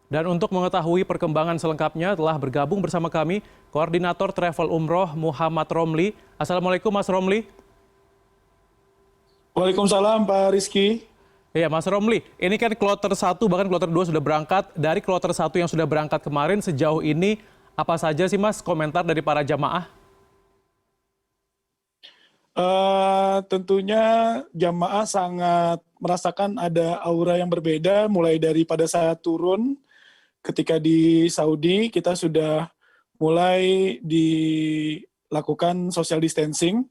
Dan untuk mengetahui perkembangan selengkapnya telah bergabung bersama kami Koordinator Travel Umroh Muhammad Romli. Assalamualaikum Mas Romli. Waalaikumsalam Pak Rizky. Iya Mas Romli, ini kan kloter 1 bahkan kloter 2 sudah berangkat. Dari kloter 1 yang sudah berangkat kemarin sejauh ini apa saja sih Mas komentar dari para jamaah? Tentunya jamaah sangat merasakan ada aura yang berbeda mulai dari pada saat turun ketika di Saudi kita sudah mulai dilakukan social distancing.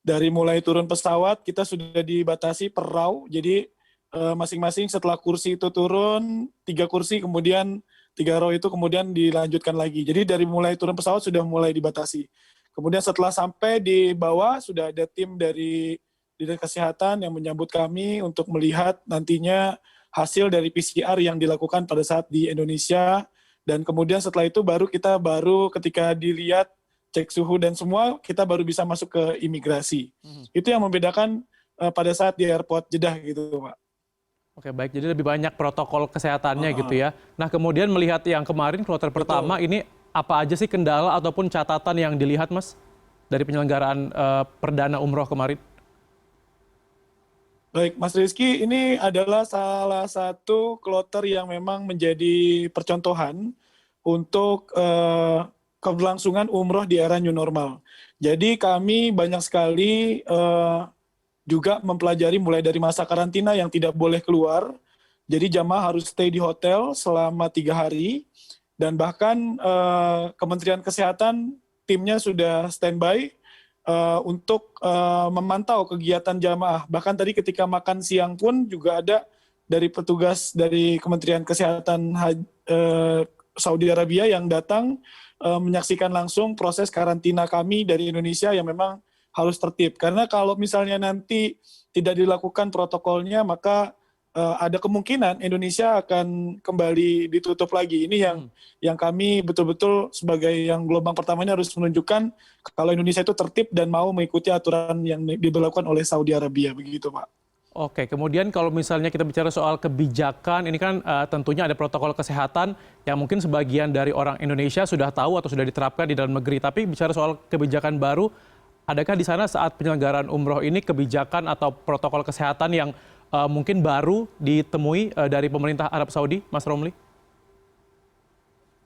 Dari mulai turun pesawat kita sudah dibatasi per row, jadi masing-masing setelah kursi itu turun 3 kursi, kemudian 3 row itu kemudian dilanjutkan lagi. Jadi dari mulai turun pesawat sudah mulai dibatasi. Kemudian setelah sampai di bawah sudah ada tim dari Dinas Kesehatan yang menyambut kami untuk melihat nantinya hasil dari PCR yang dilakukan pada saat di Indonesia. Dan kemudian setelah itu kita baru ketika dilihat cek suhu dan semua, kita baru bisa masuk ke imigrasi. Itu yang membedakan pada saat di airport Jeddah gitu Pak. Oke baik, jadi lebih banyak protokol kesehatannya gitu ya. Nah kemudian melihat yang kemarin kloter pertama ini apa aja sih kendala ataupun catatan yang dilihat Mas dari penyelenggaraan perdana umroh kemarin? Baik, Mas Rizky, ini adalah salah satu kloter yang memang menjadi percontohan untuk keberlangsungan umroh di era new normal. Jadi kami banyak sekali juga mempelajari mulai dari masa karantina yang tidak boleh keluar. Jadi jamaah harus stay di hotel selama 3 hari. Dan bahkan Kementerian Kesehatan timnya sudah standby untuk memantau kegiatan jamaah. Bahkan tadi ketika makan siang pun juga ada dari petugas dari Kementerian Kesehatan Saudi Arabia yang datang menyaksikan langsung proses karantina kami dari Indonesia yang memang harus tertib. Karena kalau misalnya nanti tidak dilakukan protokolnya, maka ada kemungkinan Indonesia akan kembali ditutup lagi. Ini yang kami betul-betul sebagai yang gelombang pertamanya harus menunjukkan kalau Indonesia itu tertib dan mau mengikuti aturan yang diberlakukan oleh Saudi Arabia, begitu Pak. Oke, kemudian kalau misalnya kita bicara soal kebijakan, ini kan tentunya ada protokol kesehatan yang mungkin sebagian dari orang Indonesia sudah tahu atau sudah diterapkan di dalam negeri. Tapi bicara soal kebijakan baru, adakah di sana saat penyelenggaraan umroh ini kebijakan atau protokol kesehatan yang mungkin baru ditemui dari pemerintah Arab Saudi, Mas Romli?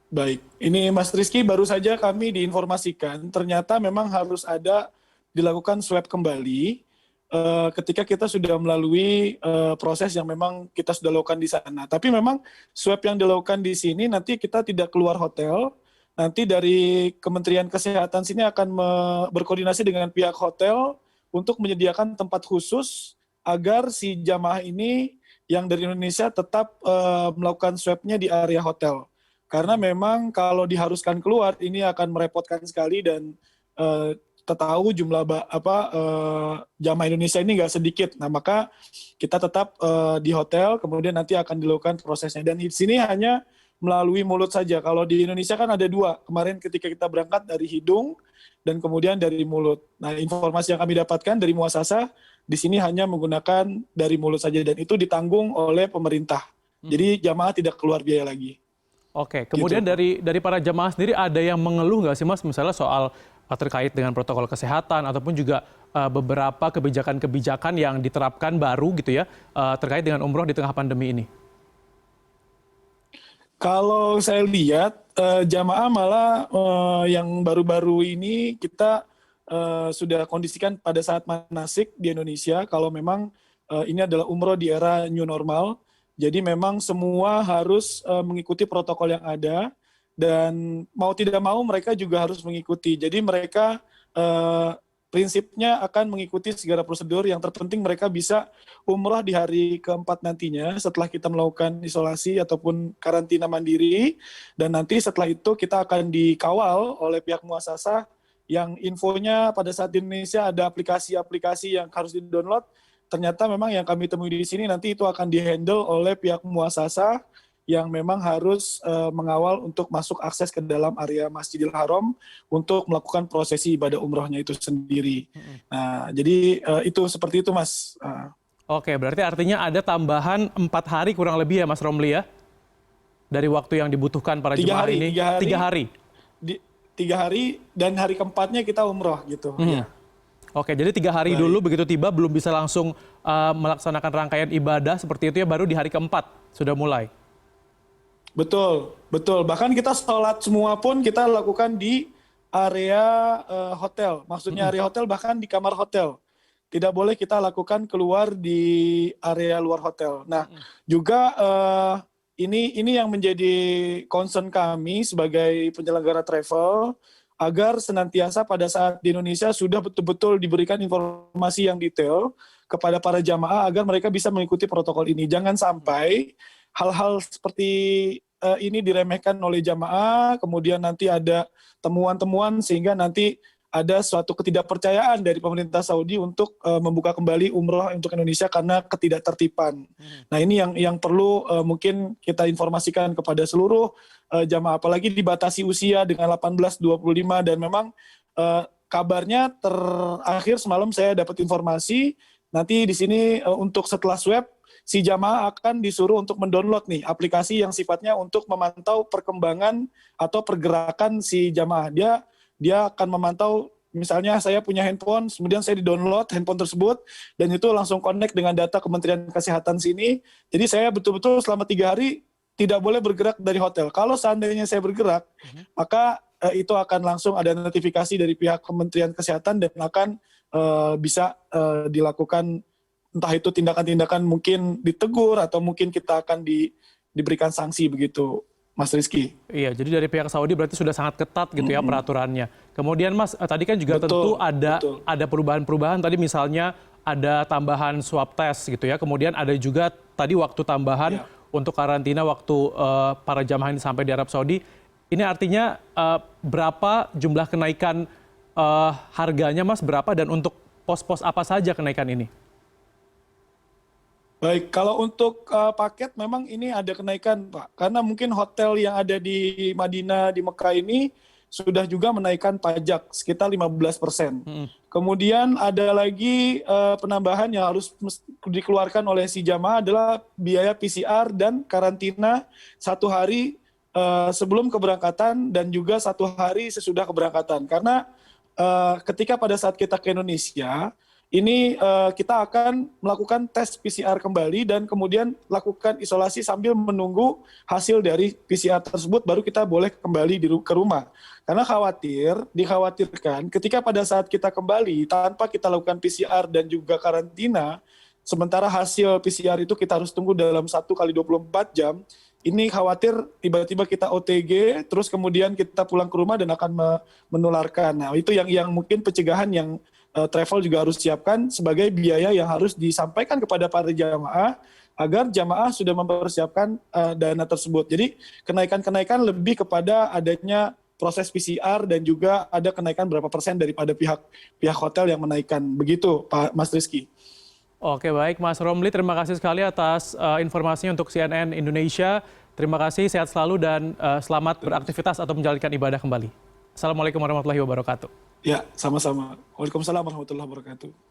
Baik, ini Mas Rizky baru saja kami diinformasikan ternyata memang harus ada dilakukan swab kembali ketika kita sudah melalui proses yang memang kita sudah lakukan di sana. Tapi memang swab yang dilakukan di sini nanti kita tidak keluar hotel, nanti dari Kementerian Kesehatan sini akan berkoordinasi dengan pihak hotel untuk menyediakan tempat khusus agar si jamaah ini yang dari Indonesia tetap melakukan swab-nya di area hotel. Karena memang kalau diharuskan keluar ini akan merepotkan sekali dan kita tahu jumlah jamaah Indonesia ini nggak sedikit. Nah maka kita tetap di hotel, kemudian nanti akan dilakukan prosesnya. Dan di sini hanya melalui mulut saja. Kalau di Indonesia kan ada 2. Kemarin ketika kita berangkat dari hidung dan kemudian dari mulut. Nah informasi yang kami dapatkan dari muasasah di sini hanya menggunakan dari mulut saja dan itu ditanggung oleh pemerintah. Jadi jamaah tidak keluar biaya lagi. Oke, kemudian Gitu. dari para jamaah sendiri ada yang mengeluh nggak sih Mas, misalnya soal terkait dengan protokol kesehatan ataupun juga beberapa kebijakan-kebijakan yang diterapkan baru gitu ya terkait dengan umroh di tengah pandemi ini? Kalau saya lihat jamaah malah yang baru-baru ini kita sudah kondisikan pada saat manasik di Indonesia kalau memang ini adalah umroh di era new normal. Jadi memang semua harus mengikuti protokol yang ada dan mau tidak mau mereka juga harus mengikuti. Jadi mereka prinsipnya akan mengikuti segala prosedur. Yang terpenting mereka bisa umroh di hari keempat nantinya setelah kita melakukan isolasi ataupun karantina mandiri. Dan nanti setelah itu kita akan dikawal oleh pihak muasasah yang infonya pada saat di Indonesia ada aplikasi-aplikasi yang harus di-download. Ternyata memang yang kami temui di sini nanti itu akan dihandle oleh pihak muasasah yang memang harus mengawal untuk masuk akses ke dalam area Masjidil Haram untuk melakukan prosesi ibadah umrohnya itu sendiri. Nah, jadi itu seperti itu Mas. Oke, berarti artinya ada tambahan 4 hari kurang lebih ya Mas Romli ya? dari waktu yang dibutuhkan para 3 jemaah hari, ini? 3 hari. 3 hari. Di 3 hari dan hari keempatnya kita umroh gitu. Ya. Oke, jadi 3 hari Baik. dulu begitu tiba belum bisa langsung melaksanakan rangkaian ibadah seperti itu ya, baru di hari keempat sudah mulai. Betul, betul. Bahkan kita sholat semua pun kita lakukan di area hotel. Maksudnya area hotel bahkan di kamar hotel. Tidak boleh kita lakukan keluar di area luar hotel. Nah, juga ini yang menjadi concern kami sebagai penyelenggara travel agar senantiasa pada saat di Indonesia sudah betul-betul diberikan informasi yang detail kepada para jamaah agar mereka bisa mengikuti protokol ini. Jangan sampai hal-hal seperti ini diremehkan oleh jamaah, kemudian nanti ada temuan-temuan sehingga nanti ada suatu ketidakpercayaan dari pemerintah Saudi untuk membuka kembali umroh untuk Indonesia karena ketidaktertiban. Nah ini yang perlu mungkin kita informasikan kepada seluruh jamaah, apalagi dibatasi usia dengan 18-25 dan memang kabarnya terakhir semalam saya dapat informasi nanti di sini untuk setelah swab si jamaah akan disuruh untuk mendownload nih aplikasi yang sifatnya untuk memantau perkembangan atau pergerakan si jamaah. Dia akan memantau, misalnya saya punya handphone, kemudian saya di-download handphone tersebut, dan itu langsung connect dengan data Kementerian Kesehatan sini. Jadi saya betul-betul selama 3 hari tidak boleh bergerak dari hotel. Kalau seandainya saya bergerak, maka itu akan langsung ada notifikasi dari pihak Kementerian Kesehatan dan akan bisa dilakukan entah itu tindakan-tindakan mungkin ditegur atau mungkin kita akan diberikan sanksi begitu. Mas Rizky. Iya, jadi dari pihak Saudi berarti sudah sangat ketat gitu ya peraturannya. Kemudian Mas, tadi kan juga tentu ada perubahan-perubahan. Tadi misalnya ada tambahan swab test gitu ya. Kemudian ada juga tadi waktu tambahan untuk karantina waktu para jamaah ini sampai di Arab Saudi. Ini artinya berapa jumlah kenaikan harganya Mas, berapa dan untuk pos-pos apa saja kenaikan ini? Baik, kalau untuk paket memang ini ada kenaikan, Pak. Karena mungkin hotel yang ada di Madinah, di Mekah ini sudah juga menaikkan pajak sekitar 15%. Kemudian ada lagi penambahan yang harus dikeluarkan oleh si jamaah adalah biaya PCR dan karantina 1 hari sebelum keberangkatan dan juga 1 hari sesudah keberangkatan. Karena ketika pada saat kita ke Indonesia, ini kita akan melakukan tes PCR kembali dan kemudian lakukan isolasi sambil menunggu hasil dari PCR tersebut baru kita boleh kembali ke rumah. Karena dikhawatirkan ketika pada saat kita kembali tanpa kita lakukan PCR dan juga karantina, sementara hasil PCR itu kita harus tunggu dalam 1 kali 24 jam, ini khawatir tiba-tiba kita OTG, terus kemudian kita pulang ke rumah dan akan menularkan. Nah itu yang mungkin pencegahan yang travel juga harus siapkan sebagai biaya yang harus disampaikan kepada para jamaah agar jamaah sudah mempersiapkan dana tersebut. Jadi kenaikan-kenaikan lebih kepada adanya proses PCR dan juga ada kenaikan berapa persen daripada pihak hotel yang menaikkan. Begitu Pak Mas Rizky. Oke baik Mas Romli, terima kasih sekali atas informasinya untuk CNN Indonesia. Terima kasih, sehat selalu dan selamat beraktivitas atau menjalankan ibadah kembali. Assalamualaikum warahmatullahi wabarakatuh. Ya, sama-sama. Waalaikumsalam warahmatullahi wabarakatuh.